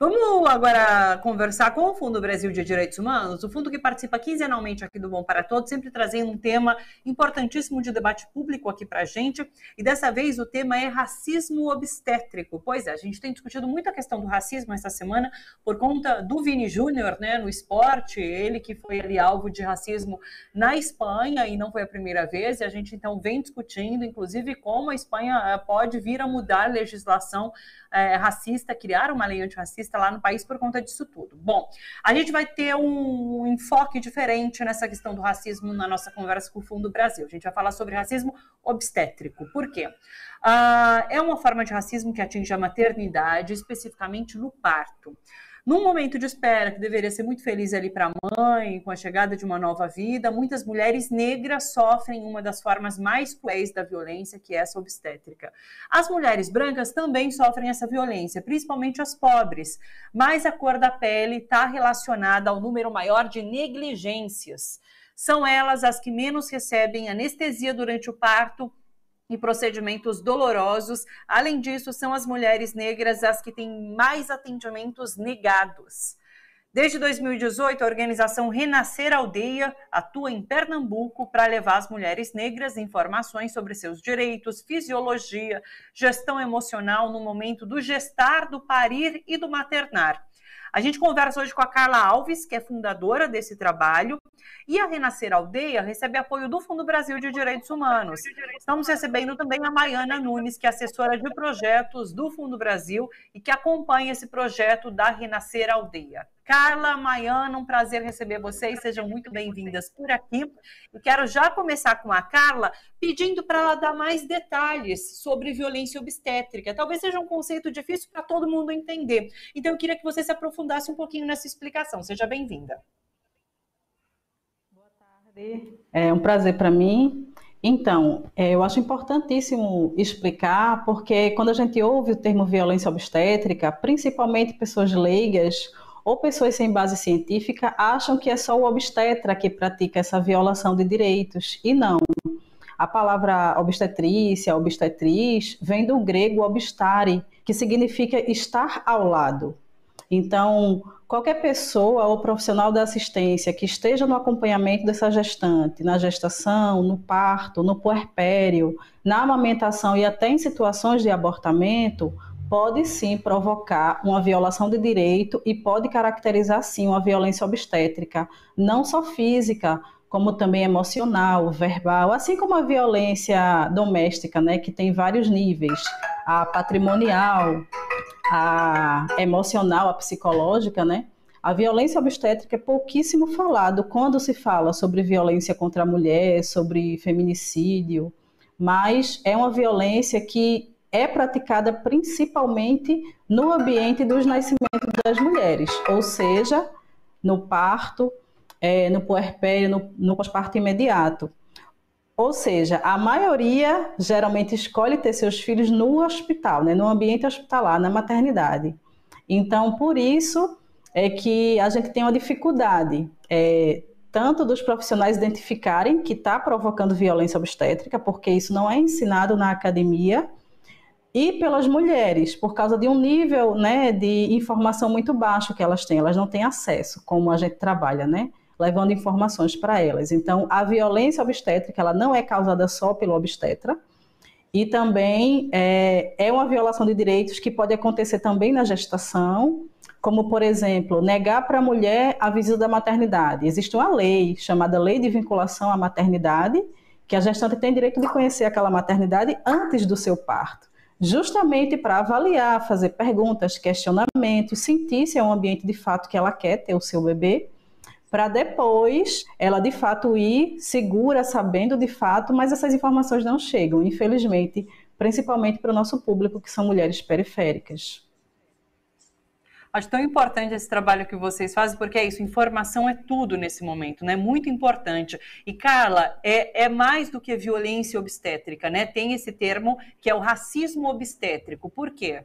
Vamos agora conversar com o Fundo Brasil de Direitos Humanos, o fundo que participa quinzenalmente aqui do Bom para Todos, sempre trazendo um tema importantíssimo de debate público aqui para a gente. E dessa vez o tema é racismo obstétrico. Pois é, a gente tem discutido muito a questão do racismo essa semana por conta do Vini Júnior, né, no esporte, ele que foi ali alvo de racismo na Espanha e não foi a primeira vez. E a gente então vem discutindo, inclusive, como a Espanha pode vir a mudar a legislação racista, criar uma lei antirracista lá no país por conta disso tudo. Bom, a gente vai ter um enfoque diferente nessa questão do racismo na nossa conversa com o Fundo Brasil. A gente vai falar sobre racismo obstétrico. Por quê? É uma forma de racismo que atinge a maternidade, especificamente no parto. Num momento de espera que deveria ser muito feliz ali para a mãe, com a chegada de uma nova vida, muitas mulheres negras sofrem uma das formas mais cruéis da violência, que é essa obstétrica. As mulheres brancas também sofrem essa violência, principalmente as pobres, mas a cor da pele está relacionada ao número maior de negligências. São elas as que menos recebem anestesia durante o parto e procedimentos dolorosos. Além disso, são as mulheres negras as que têm mais atendimentos negados. Desde 2018, a organização Renascer Aldeia atua em Pernambuco para levar às mulheres negras informações sobre seus direitos, fisiologia, gestão emocional no momento do gestar, do parir e do maternar. A gente conversa hoje com a Carla Alves, que é fundadora desse trabalho, e a Renascer Aldeia recebe apoio do Fundo Brasil de Direitos Humanos. Estamos recebendo também a Maiana Nunes, que é assessora de projetos do Fundo Brasil e que acompanha esse projeto da Renascer Aldeia. Carla, Maiana, um prazer receber vocês, sejam muito bem-vindas por aqui. E quero já começar com a Carla, pedindo para ela dar mais detalhes sobre violência obstétrica. Talvez seja um conceito difícil para todo mundo entender. Então, eu queria que você se aprofundasse um pouquinho nessa explicação. Seja bem-vinda. Boa tarde. É um prazer para mim. Então, eu acho importantíssimo explicar, porque quando a gente ouve o termo violência obstétrica, principalmente pessoas leigas ou pessoas sem base científica acham que é só o obstetra que pratica essa violação de direitos, e não. A palavra obstetrícia, obstetriz, vem do grego obstare, que significa estar ao lado. Então, qualquer pessoa ou profissional da assistência que esteja no acompanhamento dessa gestante, na gestação, no parto, no puerpério, na amamentação e até em situações de abortamento, pode sim provocar uma violação de direito e pode caracterizar sim uma violência obstétrica, não só física, como também emocional, verbal, assim como a violência doméstica, né, que tem vários níveis, a patrimonial, a emocional, a psicológica, né? A violência obstétrica é pouquíssimo falado quando se fala sobre violência contra a mulher, sobre feminicídio, mas é uma violência que é praticada principalmente no ambiente dos nascimentos das mulheres, ou seja, no parto, no puerpério, no pós-parto imediato. Ou seja, a maioria geralmente escolhe ter seus filhos no hospital, né, no ambiente hospitalar, na maternidade. Então, por isso é que a gente tem uma dificuldade, tanto dos profissionais identificarem que está provocando violência obstétrica, porque isso não é ensinado na academia, e pelas mulheres, por causa de um nível, né, de informação muito baixo que elas não têm acesso, como a gente trabalha, né, levando informações para elas. Então, a violência obstétrica, ela não é causada só pelo obstetra, e também é uma violação de direitos que pode acontecer também na gestação, como, por exemplo, negar para a mulher a visita da maternidade. Existe uma lei chamada Lei de Vinculação à Maternidade, que a gestante tem direito de conhecer aquela maternidade antes do seu parto, justamente para avaliar, fazer perguntas, questionamentos, sentir se é um ambiente de fato que ela quer ter o seu bebê, para depois ela de fato ir segura, sabendo de fato, mas essas informações não chegam, infelizmente, principalmente para o nosso público, que são mulheres periféricas. Acho tão importante esse trabalho que vocês fazem, porque é isso, informação é tudo nesse momento, né? Muito importante. E, Carla, é mais do que violência obstétrica, né? Tem esse termo que é o racismo obstétrico. Por quê?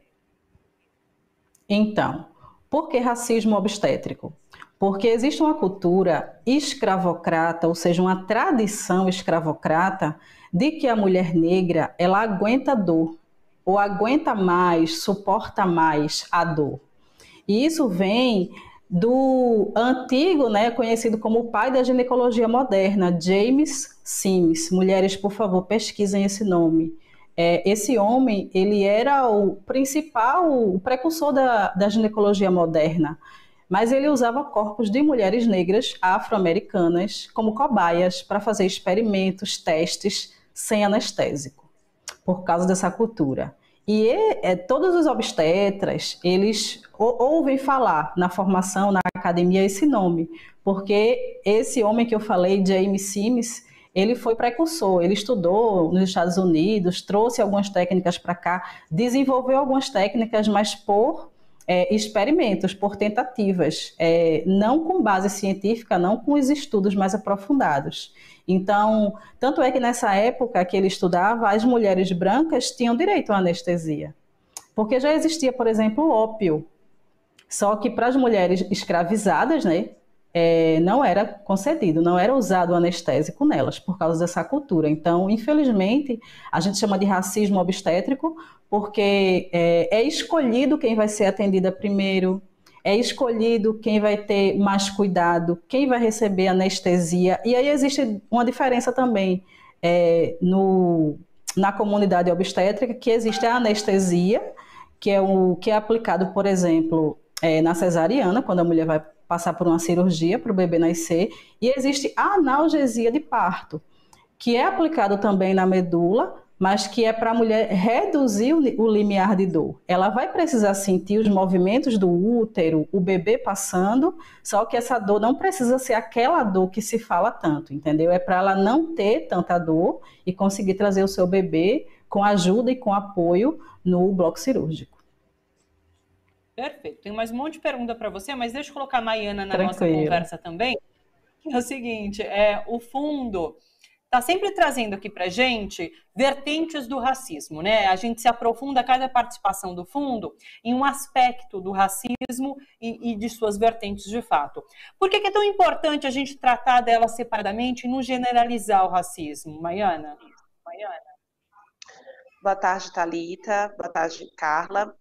Então, por que racismo obstétrico? Porque existe uma cultura escravocrata, ou seja, uma tradição escravocrata de que a mulher negra, ela aguenta dor, ou aguenta mais, suporta mais a dor. E isso vem do antigo, né, conhecido como o pai da ginecologia moderna, James Sims. Mulheres, por favor, pesquisem esse nome. Esse homem, ele era o principal, o precursor da ginecologia moderna, mas ele usava corpos de mulheres negras afro-americanas como cobaias para fazer experimentos, testes sem anestésico, por causa dessa cultura. E todos os obstetras, eles ouvem falar na formação, na academia, esse nome, porque esse homem que eu falei, James Sims, ele foi precursor, ele estudou nos Estados Unidos, trouxe algumas técnicas para cá, desenvolveu algumas técnicas, mas por experimentos, por tentativas, não com base científica, não com os estudos mais aprofundados. Então, tanto é que nessa época que ele estudava, as mulheres brancas tinham direito à anestesia, porque já existia, por exemplo, o ópio, só que para as mulheres escravizadas, né, não era concedido, não era usado o anestésico nelas, por causa dessa cultura. Então, infelizmente, a gente chama de racismo obstétrico, porque é escolhido quem vai ser atendida primeiro, é escolhido quem vai ter mais cuidado, quem vai receber anestesia. E aí existe uma diferença também na comunidade obstétrica, que existe a anestesia, que é aplicado, por exemplo, na cesariana, quando a mulher vai passar por uma cirurgia para o bebê nascer, e existe a analgesia de parto, que é aplicado também na medula, mas que é para a mulher reduzir o limiar de dor. Ela vai precisar sentir os movimentos do útero, o bebê passando, só que essa dor não precisa ser aquela dor que se fala tanto, entendeu? É para ela não ter tanta dor e conseguir trazer o seu bebê com ajuda e com apoio no bloco cirúrgico. Perfeito. Tem mais um monte de pergunta para você, mas deixa eu colocar a Maiana na nossa Tranquilo. conversa também. É o seguinte, o fundo está sempre trazendo aqui para a gente vertentes do racismo, né? A gente se aprofunda a cada participação do fundo em um aspecto do racismo e de suas vertentes de fato. Por que é tão importante a gente tratar dela separadamente e não generalizar o racismo, Maiana? Boa tarde, Thalita. Boa tarde, Carla.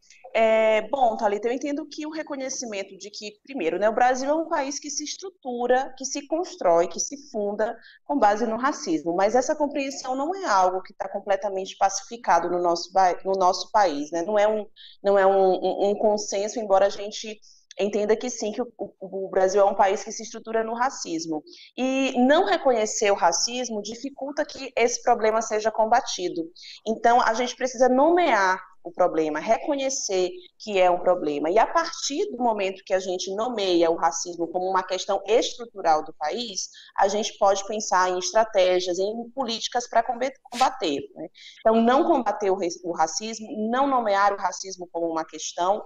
Bom, Thalita, eu entendo que o reconhecimento de que, primeiro, né, o Brasil é um país que se estrutura, que se constrói, que se funda com base no racismo, mas essa compreensão não é algo que está completamente pacificado no nosso país, né? Não é um consenso, embora a gente entenda que sim, que o Brasil é um país que se estrutura no racismo. E não reconhecer o racismo dificulta que esse problema seja combatido. Então, a gente precisa nomear o problema, reconhecer que é um problema. E a partir do momento que a gente nomeia o racismo como uma questão estrutural do país, a gente pode pensar em estratégias, em políticas para combater. Né? Então, não combater o racismo, não nomear o racismo como uma questão,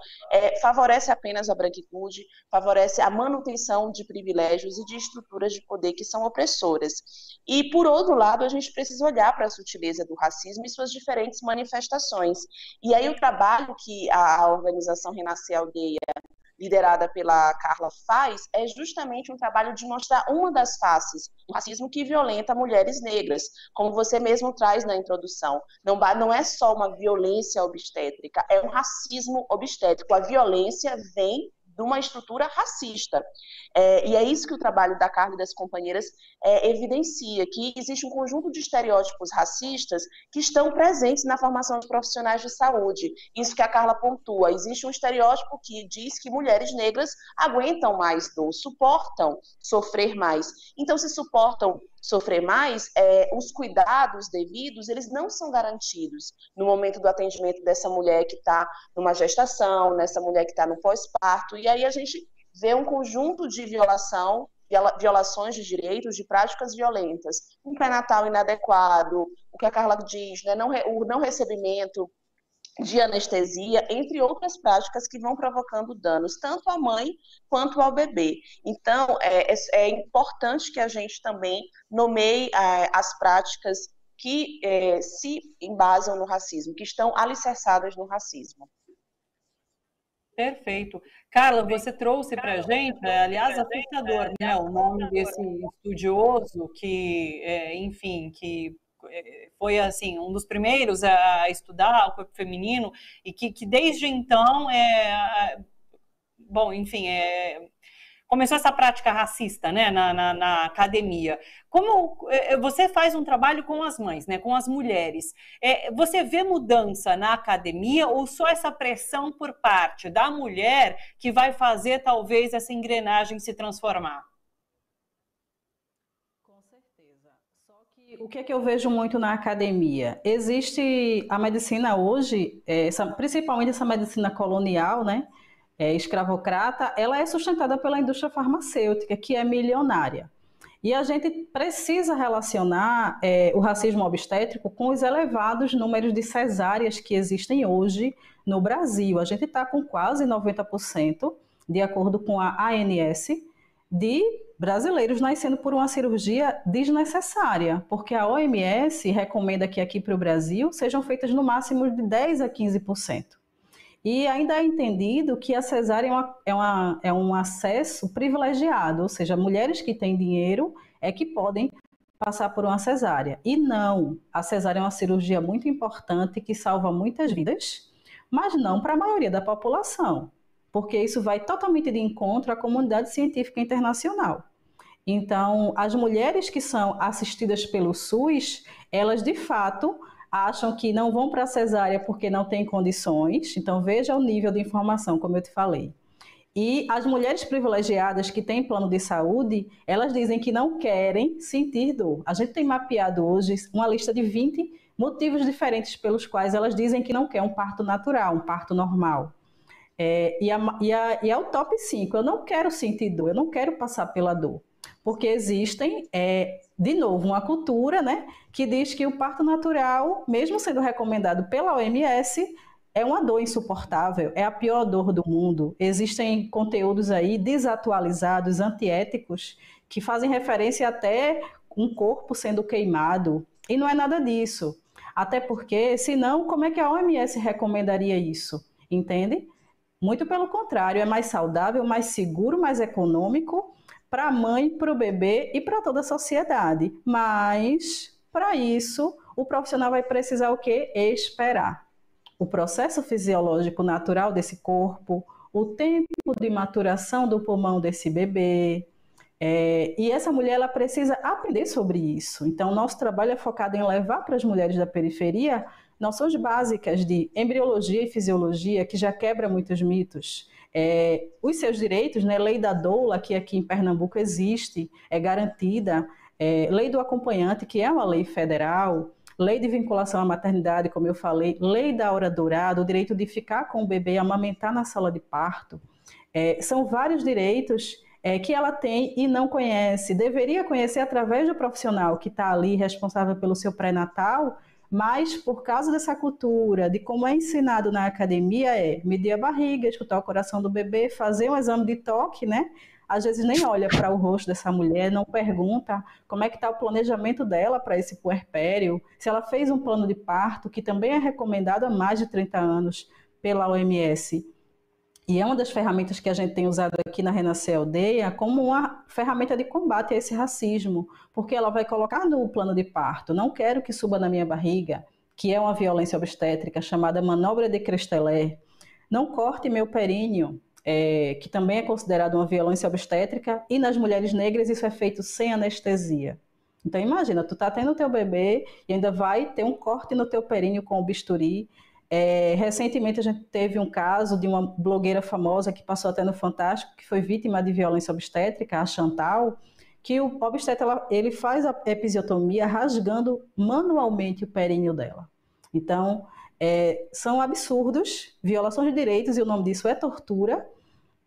favorece apenas a branquitude, favorece a manutenção de privilégios e de estruturas de poder que são opressoras. E, por outro lado, a gente precisa olhar para a sutileza do racismo e suas diferentes manifestações. E aí o trabalho que a organização Renascer Aldeia, liderada pela Carla, faz é justamente um trabalho de mostrar uma das faces do racismo que violenta mulheres negras, como você mesmo traz na introdução. Não é só uma violência obstétrica, é um racismo obstétrico. A violência vem de uma estrutura racista. E é isso que o trabalho da Carla e das companheiras evidencia, que existe um conjunto de estereótipos racistas que estão presentes na formação de profissionais de saúde. Isso que a Carla pontua. Existe um estereótipo que diz que mulheres negras aguentam mais dor, suportam sofrer mais. Então, se suportam sofrer mais, os cuidados devidos, eles não são garantidos no momento do atendimento dessa mulher que está numa gestação, nessa mulher que está no pós-parto, e aí a gente vê um conjunto de violações de direitos, de práticas violentas, um pré-natal inadequado, o que a Carla diz, né, o não recebimento de anestesia, entre outras práticas que vão provocando danos, tanto à mãe quanto ao bebê. Então, é importante que a gente também nomeie as práticas que se embasam no racismo, que estão alicerçadas no racismo. Perfeito. Carla, você trouxe para a gente, aliás, assustador, né? O nome desse estudioso que, enfim, que foi assim um dos primeiros a estudar o corpo feminino e que desde então bom, enfim, começou essa prática racista, né, na academia. Como você faz um trabalho com as mães, né, com as mulheres, você vê mudança na academia ou só essa pressão por parte da mulher que vai fazer talvez essa engrenagem se transformar? Com certeza. Só que o que é que eu vejo muito na academia? Existe a medicina hoje, principalmente essa medicina colonial, né? Escravocrata, ela é sustentada pela indústria farmacêutica, que é milionária. E a gente precisa relacionar o racismo obstétrico com os elevados números de cesáreas que existem hoje no Brasil. A gente está com quase 90%, de acordo com a ANS, de brasileiros nascendo por uma cirurgia desnecessária, porque a OMS recomenda que aqui para o Brasil sejam feitas no máximo de 10 a 15%. E ainda é entendido que a cesárea é um acesso privilegiado, ou seja, mulheres que têm dinheiro é que podem passar por uma cesárea. E não, a cesárea é uma cirurgia muito importante que salva muitas vidas, mas não para a maioria da população, porque isso vai totalmente de encontro à comunidade científica internacional. Então, as mulheres que são assistidas pelo SUS, elas de fato acham que não vão para a cesárea porque não têm condições. Então, veja o nível de informação, como eu te falei. E as mulheres privilegiadas que têm plano de saúde, elas dizem que não querem sentir dor. A gente tem mapeado hoje uma lista de 20 motivos diferentes pelos quais elas dizem que não quer um parto natural, um parto normal. E é o top 5. Eu não quero sentir dor, eu não quero passar pela dor. Porque existem, de novo, uma cultura, né, que diz que o parto natural, mesmo sendo recomendado pela OMS, é uma dor insuportável, é a pior dor do mundo. Existem conteúdos aí desatualizados, antiéticos, que fazem referência até um corpo sendo queimado. E não é nada disso. Até porque, senão, como é que a OMS recomendaria isso? Entende? Muito pelo contrário, é mais saudável, mais seguro, mais econômico para a mãe, para o bebê e para toda a sociedade. Mas, para isso, o profissional vai precisar o quê? Esperar. O processo fisiológico natural desse corpo, o tempo de maturação do pulmão desse bebê. E essa mulher ela precisa aprender sobre isso. Então, nosso trabalho é focado em levar para as mulheres da periferia noções básicas de embriologia e fisiologia, que já quebra muitos mitos. Os seus direitos, né? Lei da doula, que aqui em Pernambuco existe, é garantida, lei do acompanhante, que é uma lei federal, lei de vinculação à maternidade, como eu falei, lei da hora dourada, o direito de ficar com o bebê e amamentar na sala de parto. São vários direitos que ela tem e não conhece. Deveria conhecer através do profissional que está ali responsável pelo seu pré-natal, mas por causa dessa cultura, de como é ensinado na academia, medir a barriga, escutar o coração do bebê, fazer um exame de toque, né? Às vezes nem olha para o rosto dessa mulher, não pergunta como é que está o planejamento dela para esse puerpério, se ela fez um plano de parto, que também é recomendado há mais de 30 anos pela OMS. E é uma das ferramentas que a gente tem usado aqui na Renascer Aldeia como uma ferramenta de combate a esse racismo, porque ela vai colocar no plano de parto, não quero que suba na minha barriga, que é uma violência obstétrica chamada manobra de Christeler, não corte meu períneo, que também é considerado uma violência obstétrica, e nas mulheres negras isso é feito sem anestesia. Então imagina, tu tá tendo o teu bebê e ainda vai ter um corte no teu períneo com o bisturi. Recentemente a gente teve um caso de uma blogueira famosa que passou até no Fantástico, que foi vítima de violência obstétrica, a Chantal, que o obstetra ele faz a episiotomia rasgando manualmente o períneo dela. Então, são absurdos, violações de direitos, e o nome disso é tortura,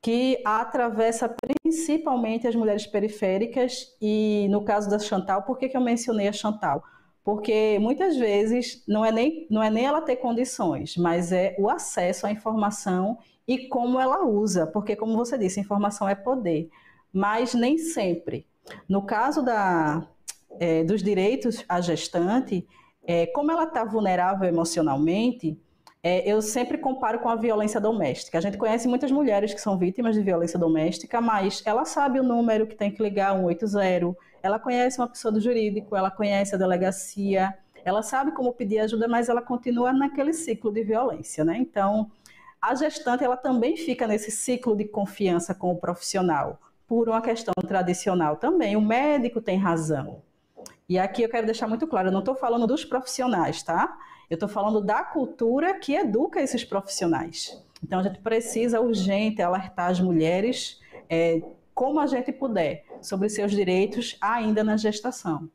que atravessa principalmente as mulheres periféricas. E no caso da Chantal, por que eu mencionei a Chantal? Porque muitas vezes não é nem ela ter condições, mas é o acesso à informação e como ela usa, porque, como você disse, informação é poder, mas nem sempre. No caso dos direitos à gestante, como ela está vulnerável emocionalmente, eu sempre comparo com a violência doméstica. A gente conhece muitas mulheres que são vítimas de violência doméstica, mas ela sabe o número que tem que ligar, 180, ela conhece uma pessoa do jurídico, ela conhece a delegacia, ela sabe como pedir ajuda, mas ela continua naquele ciclo de violência, né? Então, a gestante ela também fica nesse ciclo de confiança com o profissional, por uma questão tradicional também. O médico tem razão. E aqui eu quero deixar muito claro, eu não estou falando dos profissionais, tá? Eu estou falando da cultura que educa esses profissionais. Então, a gente precisa urgente alertar as mulheres, como a gente puder, sobre seus direitos ainda na gestação.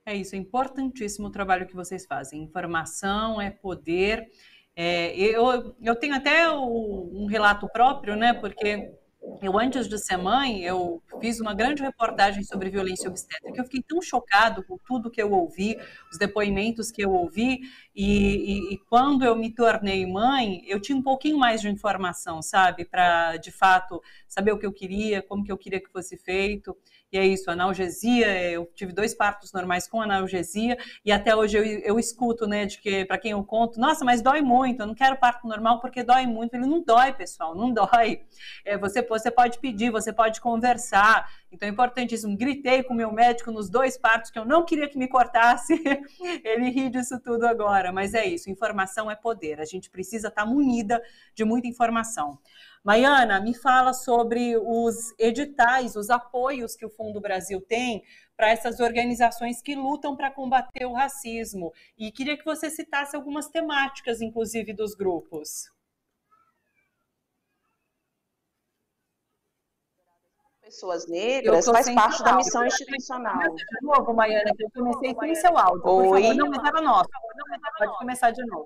É isso, é importantíssimo o trabalho que vocês fazem. Informação é poder. Eu tenho até um relato próprio, né? Porque eu, antes de ser mãe, eu fiz uma grande reportagem sobre violência obstétrica. Eu fiquei tão chocado com tudo que eu ouvi, os depoimentos que eu ouvi, e quando eu me tornei mãe, eu tinha um pouquinho mais de informação, sabe? Para, de fato, saber o que eu queria, como que eu queria que fosse feito. E é isso, analgesia, eu tive 2 partos normais com analgesia, e até hoje eu escuto, né, de que, para quem eu conto, nossa, mas dói muito, eu não quero parto normal porque dói muito. Ele não dói, pessoal, não dói. Você pode pedir, você pode conversar, então é importantíssimo. Gritei com o meu médico nos 2 partos que eu não queria que me cortasse, ele ri disso tudo agora, mas é isso, informação é poder, a gente precisa estar munida de muita informação. Maiana, me fala sobre os editais, os apoios que o Fundo Brasil tem para essas organizações que lutam para combater o racismo. E queria que você citasse algumas temáticas, inclusive, dos grupos. Pessoas negras faz parte da missão institucional. De novo, Maiana, que eu comecei sem seu áudio. Oi? Por favor, não, mas era nosso. Pode começar de novo.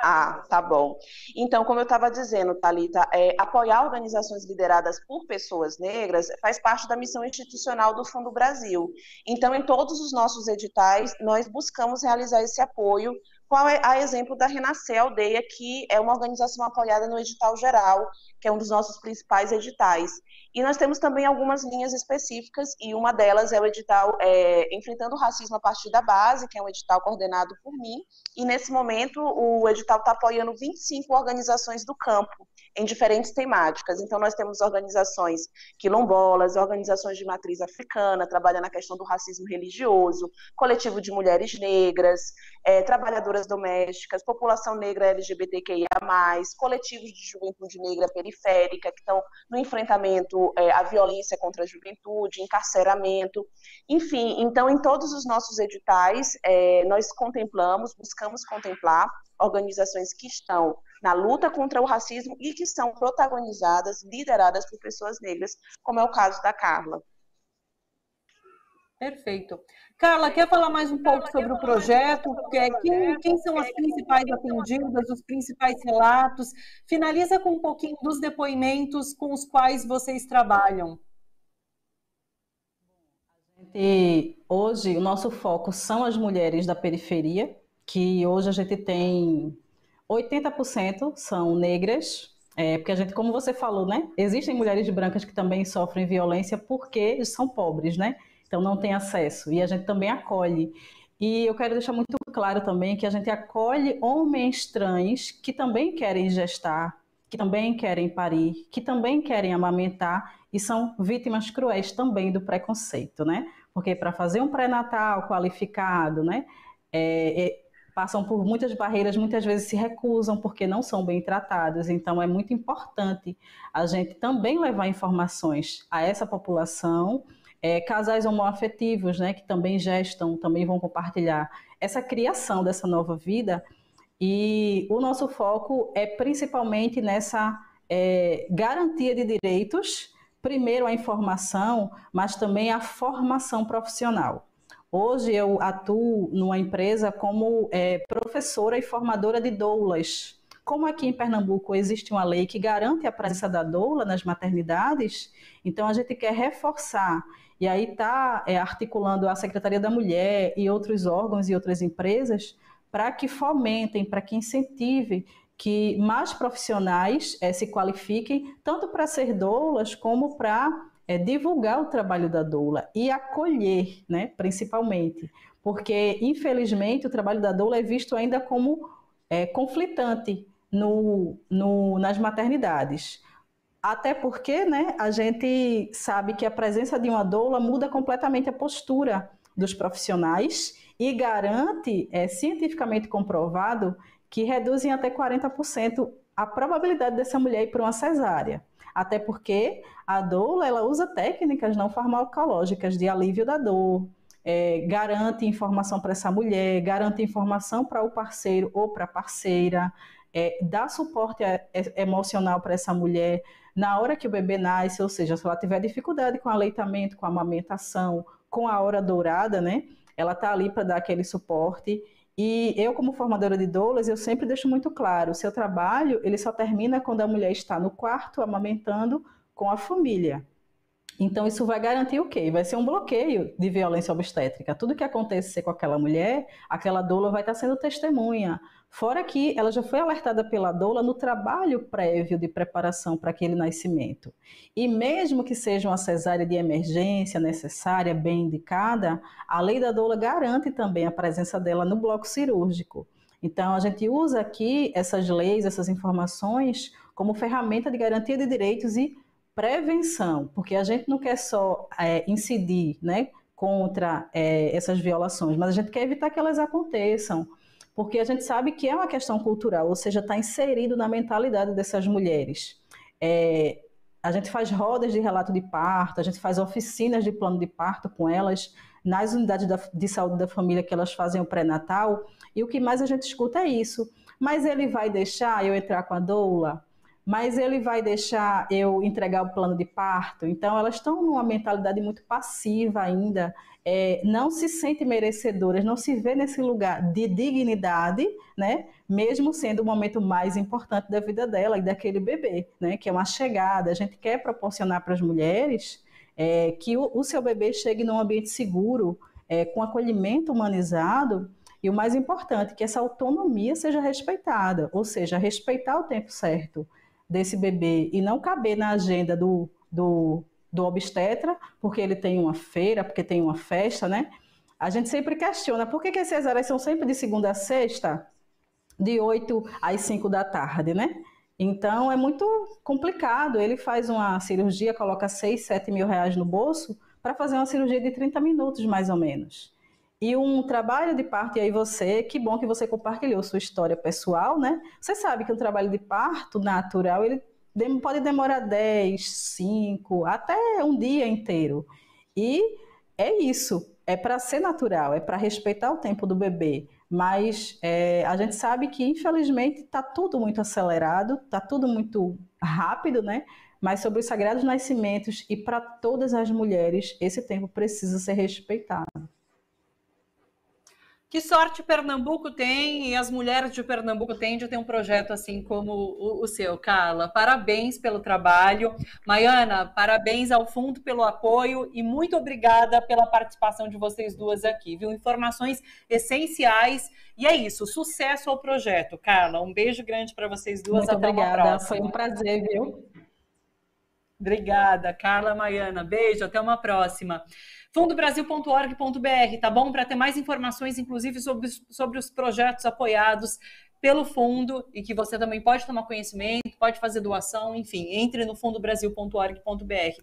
Ah, tá bom. Então, como eu estava dizendo, Thalita, apoiar organizações lideradas por pessoas negras faz parte da missão institucional do Fundo Brasil. Então, em todos os nossos editais, nós buscamos realizar esse apoio, a exemplo da Renascer Aldeia, que é uma organização apoiada no edital geral, que é um dos nossos principais editais. E nós temos também algumas linhas específicas, e uma delas é o edital Enfrentando o Racismo a Partir da Base, que é um edital coordenado por mim, e nesse momento o edital está apoiando 25 organizações do campo, em diferentes temáticas. Então, nós temos organizações quilombolas, organizações de matriz africana, trabalhando na questão do racismo religioso, coletivo de mulheres negras, trabalhadoras domésticas, população negra LGBTQIA+, coletivos de juventude negra periférica, que estão no enfrentamento à violência contra a juventude, encarceramento, enfim. Então, em todos os nossos editais, nós buscamos contemplar organizações que estão na luta contra o racismo e que são protagonizadas, lideradas por pessoas negras, como é o caso da Carla. Perfeito. Carla, quer falar mais um pouco sobre o projeto? Quem são as principais atendidas, os principais relatos? Finaliza com um pouquinho dos depoimentos com os quais vocês trabalham. Hoje, o nosso foco são as mulheres da periferia, que hoje a gente tem 80% são negras, porque a gente, como você falou, né? Existem mulheres brancas que também sofrem violência porque são pobres, né? Então não tem acesso, e a gente também acolhe. E eu quero deixar muito claro também que a gente acolhe homens trans que também querem gestar, que também querem parir, que também querem amamentar e são vítimas cruéis também do preconceito, né? Porque para fazer um pré-natal qualificado, né? Passam por muitas barreiras, muitas vezes se recusam porque não são bem tratados. Então é muito importante a gente também levar informações a essa população. Casais homoafetivos, né, que também gestam, também vão compartilhar essa criação dessa nova vida, e o nosso foco é principalmente nessa garantia de direitos, primeiro a informação, mas também a formação profissional. Hoje eu atuo numa empresa como professora e formadora de doulas. Como aqui em Pernambuco existe uma lei que garante a presença da doula nas maternidades, então a gente quer reforçar. E aí está articulando a Secretaria da Mulher e outros órgãos e outras empresas para que fomentem, para que incentivem que mais profissionais se qualifiquem, tanto para ser doulas como para divulgar o trabalho da doula e acolher, né, principalmente. Porque, infelizmente, o trabalho da doula é visto ainda como conflitante nas maternidades. Até porque, né, a gente sabe que a presença de uma doula muda completamente a postura dos profissionais e garante, cientificamente comprovado, que reduzem até 40% a probabilidade dessa mulher ir para uma cesárea. Até porque a doula ela usa técnicas não farmacológicas de alívio da dor, garante informação para essa mulher, garante informação para o parceiro ou para a parceira, dá suporte emocional para essa mulher na hora que o bebê nasce, ou seja, se ela tiver dificuldade com o aleitamento, com a amamentação, com a hora dourada, né? Ela está ali para dar aquele suporte. E eu, como formadora de doulas, eu sempre deixo muito claro, o seu trabalho, ele só termina quando a mulher está no quarto, amamentando com a família. Então, isso vai garantir o quê? Vai ser um bloqueio de violência obstétrica. Tudo que acontecer com aquela mulher, aquela doula vai estar sendo testemunha. Fora que ela já foi alertada pela doula no trabalho prévio de preparação para aquele nascimento. E mesmo que seja uma cesárea de emergência necessária, bem indicada, a lei da doula garante também a presença dela no bloco cirúrgico. Então, a gente usa aqui essas leis, essas informações, como ferramenta de garantia de direitos e prevenção, porque a gente não quer só incidir, né, contra essas violações, mas a gente quer evitar que elas aconteçam, porque a gente sabe que é uma questão cultural, ou seja, está inserido na mentalidade dessas mulheres. A gente faz rodas de relato de parto, a gente faz oficinas de plano de parto com elas, nas unidades de saúde da família que elas fazem o pré-natal, e o que mais a gente escuta é isso. Mas ele vai deixar eu entrar com a doula? Mas ele vai deixar eu entregar o plano de parto? Então, elas estão numa mentalidade muito passiva ainda, não se sentem merecedoras, não se vê nesse lugar de dignidade, né? Mesmo sendo o momento mais importante da vida dela e daquele bebê, né? Que é uma chegada. A gente quer proporcionar para as mulheres que o seu bebê chegue num ambiente seguro, com acolhimento humanizado, e o mais importante, que essa autonomia seja respeitada, ou seja, respeitar o tempo certo desse bebê e não caber na agenda do obstetra, porque ele tem uma feira, porque tem uma festa, né? A gente sempre questiona por que as cesáreas são sempre de segunda a sexta, de 8 às 5 da tarde, né? Então é muito complicado. Ele faz uma cirurgia, coloca 6, 7 mil reais no bolso para fazer uma cirurgia de 30 minutos, mais ou menos. E um trabalho de parto, e aí que bom que você compartilhou sua história pessoal, né? Você sabe que um trabalho de parto natural, ele pode demorar 10, 5, até um dia inteiro. E é isso, é para ser natural, é para respeitar o tempo do bebê. Mas a gente sabe que, infelizmente, está tudo muito acelerado, está tudo muito rápido, né? Mas sobre os sagrados nascimentos e para todas as mulheres, esse tempo precisa ser respeitado. Que sorte Pernambuco tem e as mulheres de Pernambuco têm de ter um projeto assim como o seu, Carla. Parabéns pelo trabalho. Maiana, parabéns ao fundo pelo apoio e muito obrigada pela participação de vocês duas aqui, viu? Informações essenciais. E é isso, sucesso ao projeto, Carla. Um beijo grande para vocês duas. Muito até obrigada. Uma próxima. Foi um prazer, viu? Obrigada, Carla, Maiana. Beijo, até uma próxima. fundobrasil.org.br, tá bom? Para ter mais informações, inclusive, sobre os projetos apoiados pelo fundo e que você também pode tomar conhecimento, pode fazer doação, enfim, entre no fundobrasil.org.br.